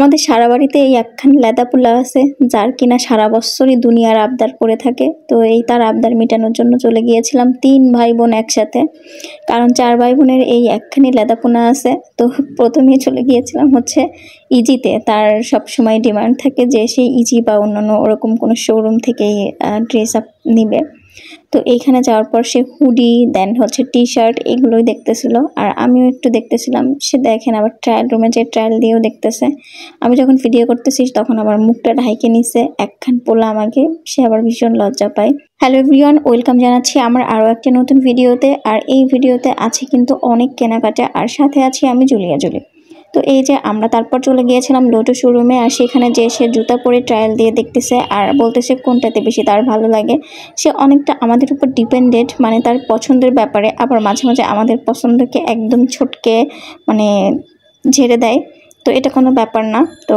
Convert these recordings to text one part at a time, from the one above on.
আমাদের সারা বাড়িতে এই একখান লেদা পোলা আছে, যার কিনা সারা বছরই দুনিয়ার আবদার করে থাকে। তো এই তার আবদার মেটানোর জন্য চলে গিয়েছিলাম 3 ভাই বোন একসাথে, কারণ 4 ভাই বোনের এই একখানি লেদা পোনা আছে। তো প্রথমেই চলে গিয়েছিলাম হচ্ছে ইজিতে। তার সবসময় ডিমান্ড থাকে যে সেই ইজি বা অন্যান্য ওরকম কোনো শোরুম থেকেই ড্রেস আপ নিবে। তো এইখানে যাওয়ার পর সে হুডি দেন হচ্ছে টি শার্ট এগুলোই দেখতেছিল, আর আমিও একটু দেখতেছিলাম। সে দেখেন আবার ট্রায়াল রুমে যে ট্রায়াল দিয়েও দেখতেছে। আমি যখন ভিডিও করতেছি তখন আবার মুখটা ঢাইকে নিছে একখান পোলা আমাকে, সে আবার ভীষণ লজ্জা পায়। হ্যালো এভরিওয়ান, ওয়েলকাম জানাচ্ছি আমার আরও একটা নতুন ভিডিওতে। আর এই ভিডিওতে আছে কিন্তু অনেক কেনাকাটা, আর সাথে আছি আমি জুলিয়া জুলি। তো এই যে আমরা তারপর চলে গিয়েছিলাম লোটো শোরুমে, আর সেখানে যে সে জুতা পরে ট্রায়াল দিয়ে দেখতেছে আর বলতেছে কোনটাতে বেশি তার ভালো লাগে। সে অনেকটা আমাদের উপর ডিপেন্ডেড, মানে তার পছন্দের ব্যাপারে। আবার মাঝে মাঝে আমাদের পছন্দকে একদম ছটকে মানে ঝেড়ে দেয়। তো এটা কোনো ব্যাপার না, তো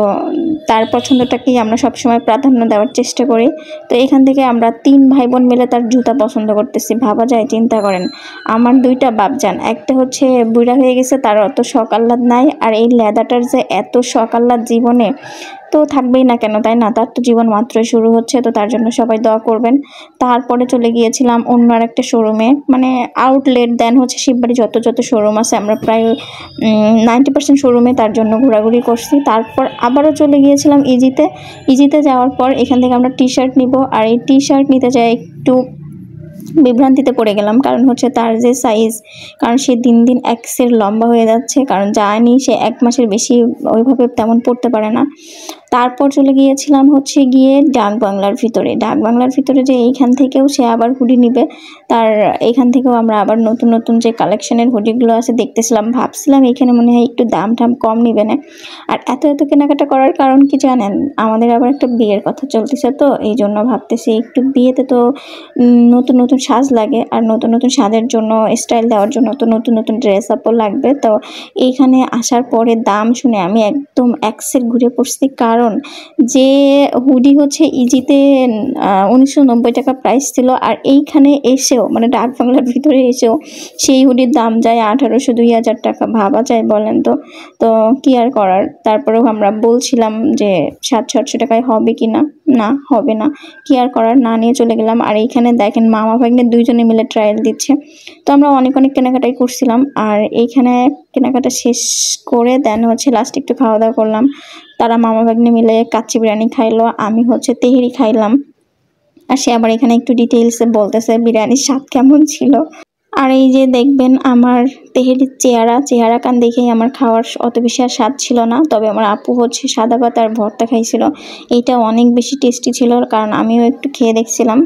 তার পছন্দটাকেই আমরা সবসময় প্রাধান্য দেওয়ার চেষ্টা করি। তো এখান থেকে আমরা 3 ভাই বোন মিলে তার জুতা পছন্দ করতেছি। ভাবা যায়, চিন্তা করেন, আমার 2টা বাপজান, একটা হচ্ছে বুড়া হয়ে গেছে, তার অত শখ আহ্লাদ নাই, আর এই লেদাটার যে এত শখ আহ্লাদ জীবনে তো থাকবেই না কেন, তাই না? তার তো জীবন মাত্রই শুরু হচ্ছে, তো তার জন্য সবাই দোয়া করবেন। তারপরে চলে গিয়েছিলাম অন্য আরেকটা শোরুমে, মানে আউটলেট দেন হচ্ছে শিববাড়ি যত শোরুম আছে আমরা প্রায় 90% শোরুমে তার জন্য ঘোরাঘুরি করছি। তারপর আবারও চলে গিয়েছিলাম ইজিতে যাওয়ার পর এখান থেকে আমরা টি শার্ট নিব, আর এই টি শার্ট নিতে যাই একটু বিভ্রান্তিতে পড়ে গেলাম, কারণ হচ্ছে তার যে সাইজ, কারণ সে দিন দিন এক্সের লম্বা হয়ে যাচ্ছে, কারণ জানি সে 1 মাসের বেশি ওইভাবে তেমন পড়তে পারে না। তারপর চলে গিয়েছিলাম হচ্ছে গিয়ে ডাক বাংলার ভিতরে যে এইখান থেকেও সে আবার হুডি নিবে। তার এইখান থেকেও আমরা আবার নতুন যে কালেকশনের হুডিগুলো আছে দেখতেছিলাম, ভাবছিলাম এখানে মনে হয় একটু দাম কম নিবে না। আর এত কেনাকাটা করার কারণ কি জানেন? আমাদের আবার একটা বিয়ের কথা চলতেছে, তো এই জন্য ভাবতেছি একটু বিয়েতে তো নতুন সাজ লাগে, আর নতুন সাজের জন্য স্টাইল দেওয়ার জন্য তো নতুন ড্রেস আপও লাগবে। তো এইখানে আসার পরে দাম শুনে আমি একদম এক্সের ঘুরে পড়ছি, কারণ যে হুডি হচ্ছে ইজিতে 1990 টাকা প্রাইস ছিল, আর এইখানে এসেও মানে ডাক বাংলার ভিতরে এসেও সেই হুডির দাম যায় 1800-2000 টাকা। ভাবা যায় বলেন তো? তো কি আর করার, তারপরেও আমরা বলছিলাম যে 700-800 টাকায় হবে কি না, না হবে না, কি আর করার, না নিয়ে চলে গেলাম। আর এইখানে দেখেন মামা ভাগ্নে 2জনে মিলে ট্রায়াল দিচ্ছে। তো আমরা অনেক কেনাকাটাই করছিলাম, আর এইখানে কেনাকাটা শেষ করে দেন হচ্ছে লাস্ট একটু খাওয়া দাওয়া করলাম। তারা মামা ভাগ্নে মিলে কাচ্চি বিরিয়ানি খাইলো, আমি হচ্ছে তেহেরি খাইলাম। আর সে আবার এখানে একটু ডিটেইলসে বলতেছে বিরিয়ানির স্বাদ কেমন ছিল। আর এই যে দেখবেন আমার তেহেরির চেহারা কান দেখেই আমার খাওয়ার অত বেশি আর স্বাদ ছিল না। তবে আমার আপু হচ্ছে সাদা ভাত আর ভর্তা খাইছিল, এইটা অনেক বেশি টেস্টি ছিল, কারণ আমিও একটু খেয়ে দেখছিলাম।